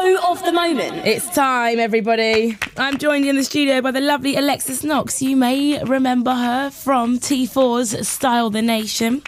show of the moment. It's time, everybody. I'm joined in the studio by the lovely Alexis Knox. You may remember her from T4's Style the Nation.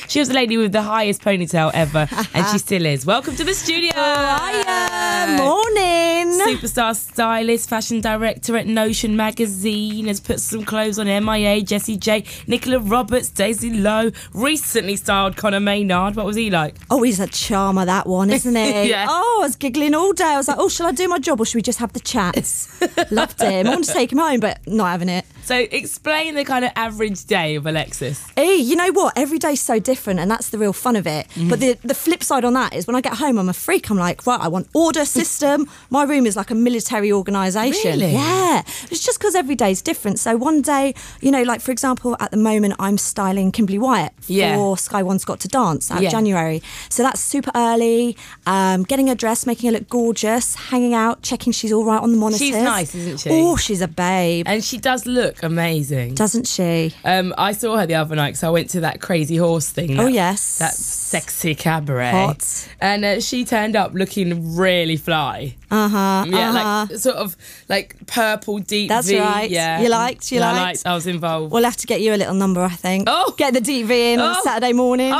She was the lady with the highest ponytail ever, and she still is. Welcome to the studio. Hiya, morning. Superstar stylist, fashion director at Notion magazine, has put some clothes on MIA, Jessie J, Nicola Roberts, Daisy Lowe, recently styled Conor Maynard. What was he like? Oh, he's a charmer, that one, isn't he? Yeah. Oh, I was giggling all day. I was like, oh, shall I do my job or should we just have the chats? Loved him. I wanted to take him home, but not having it. So explain the kind of average day of Alexis. Hey, you know what? Every day's so different, and that's the real fun of it. But the flip side on that is when I get home, I'm a freak. I'm like, right, I want order, system. My room is like a military organisation. Really? Yeah. It's just because every day's different. So one day, you know, like for example, at the moment, I'm styling Kimberly Wyatt for Sky One's Got to Dance out of January. So that's super early, getting her dressed, making her look gorgeous, hanging out, checking she's all right on the monitors. She's nice, isn't she? Oh, she's a babe. And she does look amazing. Doesn't she? I saw her the other night because I went to that Crazy Horse thing. Oh, yes. That sexy cabaret. Hot. And she turned up looking really fly. Like sort of like purple deep That's V. right. Yeah. You liked? I liked. I was involved. We'll have to get you a little number, I think. Oh. Get the DV in on Saturday morning.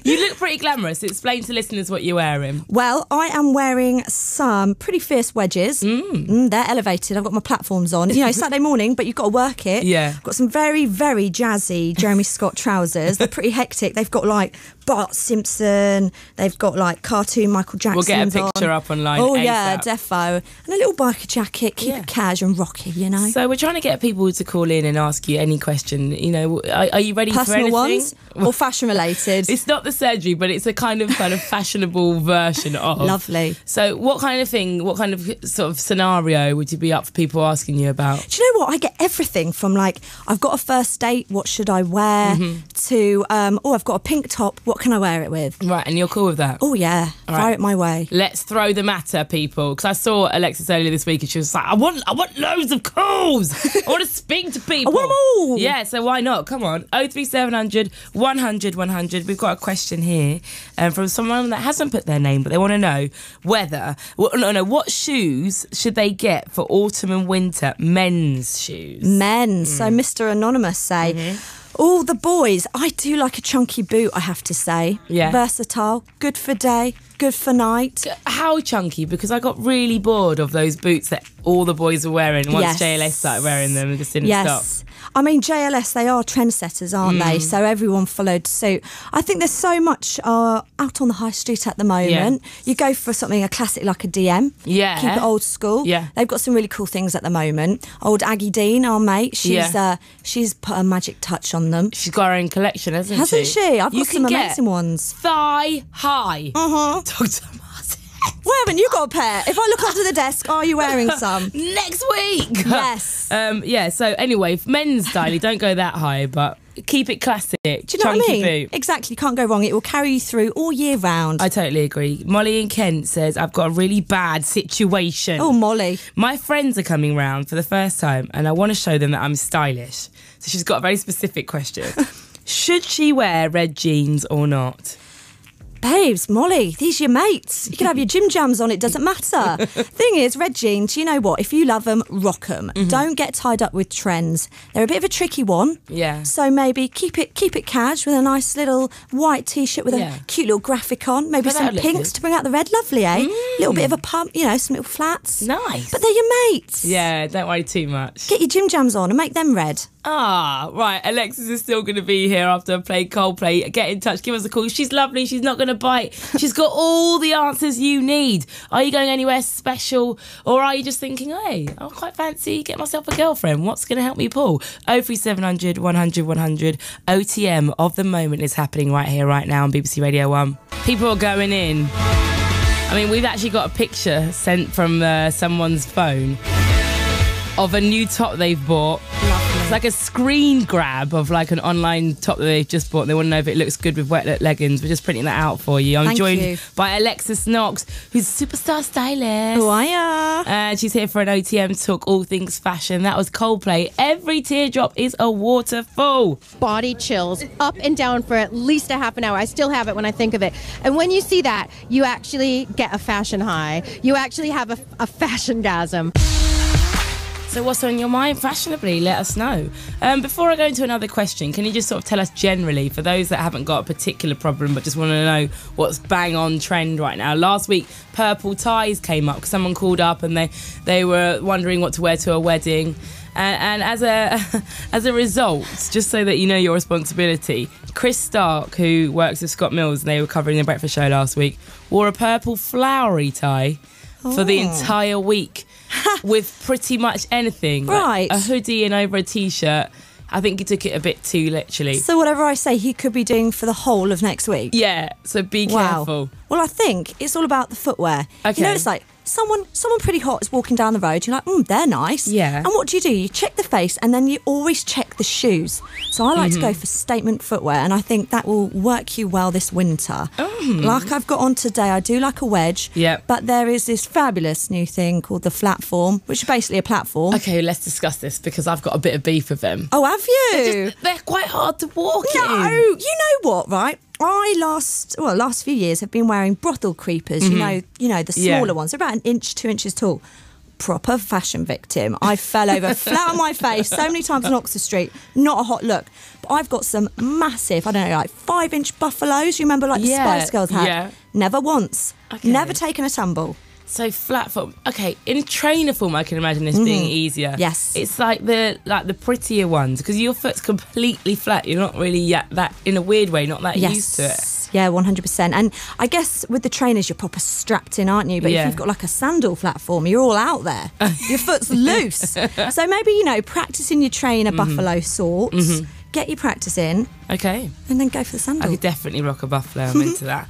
You look pretty glamorous. Explain to listeners what you're wearing. Well, I am wearing some pretty fierce wedges. They're elevated. I've got my platforms on. You know, Saturday morning, but you've got to work it. Yeah. Got some very, very jazzy Jeremy Scott trousers. They're pretty hectic. They've got like Bart Simpson. They've got like cartoon Michael Jackson. We'll get a picture up online. Oh, ASAP. yeah, defo. And a little biker jacket. Keep it cash and rocky, you know. So we're trying to get people to call in and ask you any question. You know, are you ready for anything? Personal ones or fashion related? It's not the surgery, but it's a kind of fashionable version of. Lovely. So what kind of thing, what kind of sort of scenario would you be up for people asking you about? Do you know what? I get everything from like, I've got a first date, what should I wear? To, I've got a pink top, what can I wear it with? Right, and you're cool with that? Oh, yeah. Fire it my way. Let's throw them at her, people. Because I saw Alexis earlier this week and she was like, I want loads of calls. I want to speak to people. I want them all. Yeah, so why not? Come on. 03700 100 100. We've got a question here from someone that hasn't put their name, but they want to know what shoes should they get for autumn and winter? Men's shoes. Men's. So Mr. Anonymous say... All the boys, I do like a chunky boot, I have to say. Yeah. Versatile, good for day, good for night. How chunky? Because I got really bored of those boots that all the boys were wearing once JLS started wearing them and just didn't stop. I mean, JLS, they are trendsetters, aren't they? So everyone followed suit. I think there's so much out on the high street at the moment. You go for something, a classic like a DM. Yeah. Keep it old school. Yeah. They've got some really cool things at the moment. Old Aggie Dean, our mate, she's put a magic touch on them. She's got her own collection, hasn't she? Hasn't she? I've got some amazing ones. Thigh high. Dr. Martens. Why haven't you got a pair? If I look under the desk, are you wearing some? Next week. Yes. So anyway, men's styling, don't go that high, but keep it classic. Do you know what I mean? Boot. Exactly, can't go wrong. It will carry you through all year round. I totally agree. Molly in Kent says, I've got a really bad situation. Oh, Molly. My friends are coming round for the first time and I want to show them that I'm stylish. So she's got a very specific question. Should she wear red jeans or not? Babes, Molly, these are your mates. You can have your gym jams on, it doesn't matter. Thing is, red jeans, you know what? If you love them, rock them. Don't get tied up with trends. They're a bit of a tricky one. Yeah. So maybe keep it cash with a nice little white t-shirt with a cute little graphic on. Maybe some pinks to bring out the red. Lovely, eh? Little bit of a pump, you know, some little flats. Nice. But they're your mates. Yeah, don't worry too much. Get your gym jams on and make them red. Right. Alexis is still going to be here after I play Coldplay. Get in touch. Give us a call. She's lovely. She's not going to bite. She's got all the answers you need. Are you going anywhere special? Or are you just thinking, hey, I quite fancy get myself a girlfriend. What's going to help me pull? 03700 100 100. OTM of the moment is happening right here, right now on BBC Radio 1. People are going in. I mean, we've actually got a picture sent from someone's phone of a new top they've bought. Lovely. It's like a screen grab of like an online top that they've just bought. They want to know if it looks good with wet leggings. We're just printing that out for you. I'm joined by Alexis Knox, who's a superstar stylist. Who are ya? And she's here for an OTM talk, all things fashion. That was Coldplay. Every teardrop is a waterfall. Body chills up and down for at least a half an hour. I still have it when I think of it. And when you see that, you actually get a fashion high. You actually have a fashion-gasm. So what's on your mind fashionably? Let us know. Before I go into another question, can you just sort of tell us generally, for those that haven't got a particular problem but just want to know what's bang on trend right now? Last week, purple ties came up. Someone called up and they were wondering what to wear to a wedding. And as a result, just so that you know your responsibility, Chris Stark, who works with Scott Mills, and they were covering the breakfast show last week, wore a purple flowery tie for the entire week. With pretty much anything. Right. Like a hoodie and over a T-shirt. I think he took it a bit too literally. So whatever I say, he could be doing for the whole of next week? Yeah, so be careful. Well, I think it's all about the footwear. Okay. You know, it's like someone pretty hot is walking down the road. You're like, they're nice. Yeah. And what do? You check the face and then you always check the shoes. So I like to go for statement footwear, and I think that will work you well this winter. Like I've got on today, I do like a wedge. Yeah. But there is this fabulous new thing called the platform, which is basically a platform. Okay, let's discuss this because I've got a bit of beef with them. Oh, have you? They're quite hard to walk in. No, you know what, right? I last few years have been wearing brothel creepers, you know, the smaller ones. They're about an inch, 2 inches tall. Proper fashion victim. I fell over flat on my face so many times on Oxford Street. Not a hot look. But I've got some massive, I don't know, like 5-inch buffaloes. You remember like the Spice Girls had? Yeah. Never once. Okay. Never taken a tumble. So flat foot. Okay, in trainer form, I can imagine this being easier. Yes, it's like the prettier ones because your foot's completely flat. You're not really that in a weird way, not that used to it. Yeah, 100%. And I guess with the trainers, you're proper strapped in, aren't you? But if you've got like a sandal platform, you're all out there. Your foot's loose. So maybe practicing your trainer buffalo sorts. Get your practice in. Okay. And then go for the sandal. I could definitely rock a buffalo. I'm into that.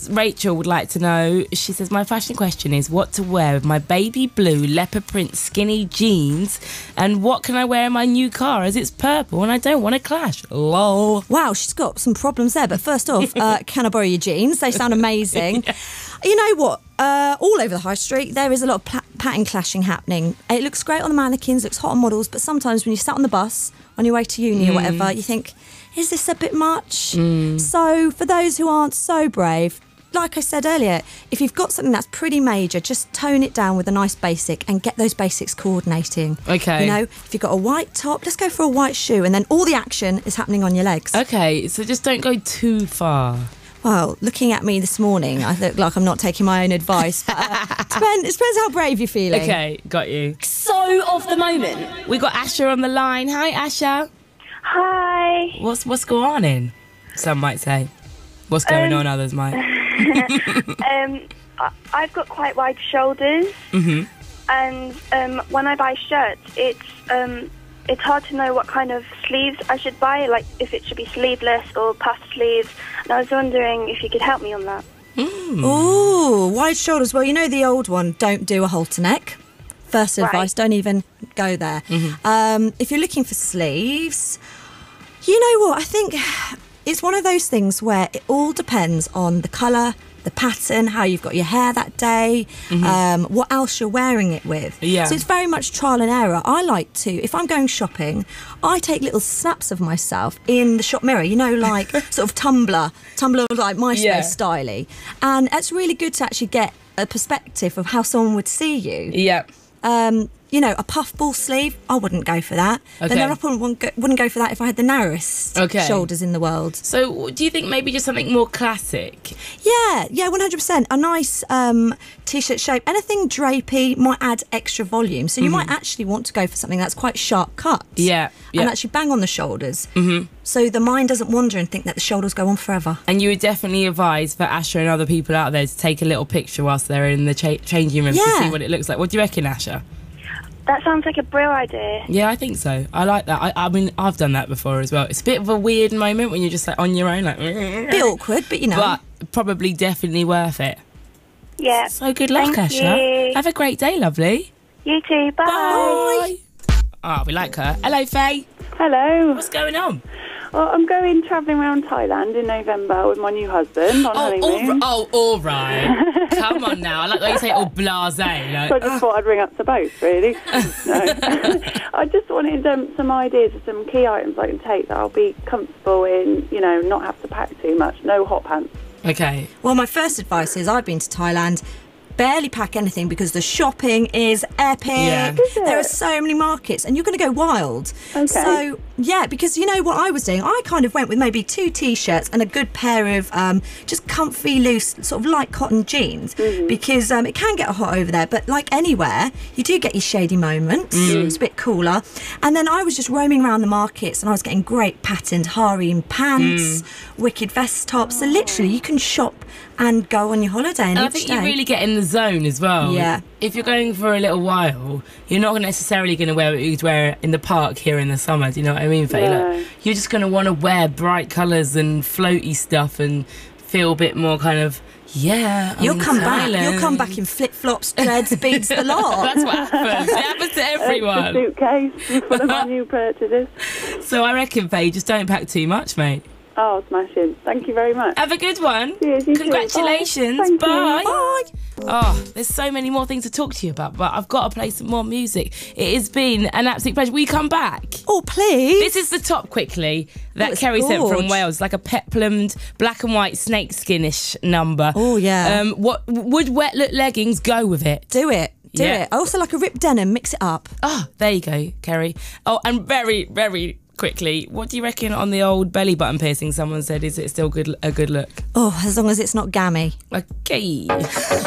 Rachel would like to know, she says, my fashion question is what to wear with my baby blue leopard print skinny jeans, and what can I wear in my new car as it's purple and I don't want to clash. Lol. Wow, she's got some problems there. But first off, can I borrow your jeans? They sound amazing. You know what? All over the high street, there is a lot of pattern clashing happening. It looks great on the mannequins, looks hot on models, but sometimes when you sat on the bus on your way to uni or whatever, you think, is this a bit much? So for those who aren't so brave, like I said earlier, if you've got something that's pretty major, just tone it down with a nice basic and get those basics coordinating. Okay. You know, if you've got a white top, let's go for a white shoe, and then all the action is happening on your legs. Okay, so just don't go too far. Well, looking at me this morning, I look like I'm not taking my own advice. But it depends how brave you're feeling. Okay, got you. So of the moment. We got Asha on the line. Hi, Asha. Hi. What's going on? Some might say. What's going on? Others might. I've got quite wide shoulders, and when I buy shirts, it's hard to know what kind of sleeves I should buy, like if it should be sleeveless or puff sleeves. And I was wondering if you could help me on that. Ooh, wide shoulders. Well, you know the old one, don't do a halter neck. First advice, don't even go there. If you're looking for sleeves, you know what? I think it's one of those things where it all depends on the colour, the pattern, how you've got your hair that day, what else you're wearing it with. Yeah. So it's very much trial and error. I like to, if I'm going shopping, I take little snaps of myself in the shop mirror, you know, like sort of Tumblr like MySpace styly. And it's really good to actually get a perspective of how someone would see you. Yeah. You know, a puffball sleeve, I wouldn't go for that. Okay. Then I wouldn't go for that if I had the narrowest shoulders in the world. So do you think maybe just something more classic? Yeah, 100%. A nice T-shirt shape. Anything drapey might add extra volume. So you might actually want to go for something that's quite sharp cut. Yeah. And actually bang on the shoulders. So the mind doesn't wander and think that the shoulders go on forever. And you would definitely advise for Asha and other people out there to take a little picture whilst they're in the changing room to see what it looks like. What do you reckon, Asha? That sounds like a brilliant idea. Yeah, I think so. I like that. I mean, I've done that before as well. It's a bit of a weird moment when you're just like on your own, like... Bit awkward, but you know. But probably definitely worth it. Yeah. So good luck, Thank Asha. you. Have a great day, lovely. You too. Bye. Bye. Ah, we like her. Hello, Faye. Hello. What's going on? Well, I'm going travelling around Thailand in November with my new husband on honeymoon. All right. Come on now. I like the way you say it all blasé. Like, So I just thought I'd ring up to both, really. No. I just wanted some ideas of some key items I can take that I'll be comfortable in, you know, not have to pack too much. No hot pants. okay. Well, my first advice is I've been to Thailand. Barely pack anything because the shopping is epic. Yeah. Is it? There are so many markets and you're going to go wild. Okay. So, yeah, because you know what I was doing? I kind of went with maybe 2 T-shirts and a good pair of just comfy, loose, sort of light cotton jeans because it can get hot over there. But like anywhere, you do get your shady moments. It's a bit cooler. And then I was just roaming around the markets and I was getting great patterned harem pants, wicked vest tops. So literally you can shop and go on your holiday. And I think you really get in the zone as well. Yeah. If you're going for a little while, you're not necessarily going to wear what you'd wear in the park here in the summer. Do you know what I mean, Faye? No. Like, you're just going to want to wear bright colours and floaty stuff and feel a bit more kind of, I'm You'll in come back. Thailand. You'll come back in flip-flops, dreads, beats the lot. That's what happens. It happens to Extra everyone. suitcase full of my new purchases. So I reckon, Faye, just don't pack too much, mate. Oh, smashing. Thank you very much. Have a good one. Cheers, you too. Congratulations. Bye. Thank you. Bye. Bye. Oh, there's so many more things to talk to you about, but I've got to play some more music. It has been an absolute pleasure. Will you come back? Oh, please. This is the top quickly that it's Kerry sent from gorge. Wales, like a peplumed black and white snakeskinish number. Oh, yeah. What would wet look leggings go with it? Do it. Do Yeah. it. I also like a ripped denim. Mix it up. Oh, there you go, Kerry. Oh, and very, very quickly, what do you reckon on the old belly button piercing? Someone said, is it still a good look? Oh, as long as it's not gammy. Okay.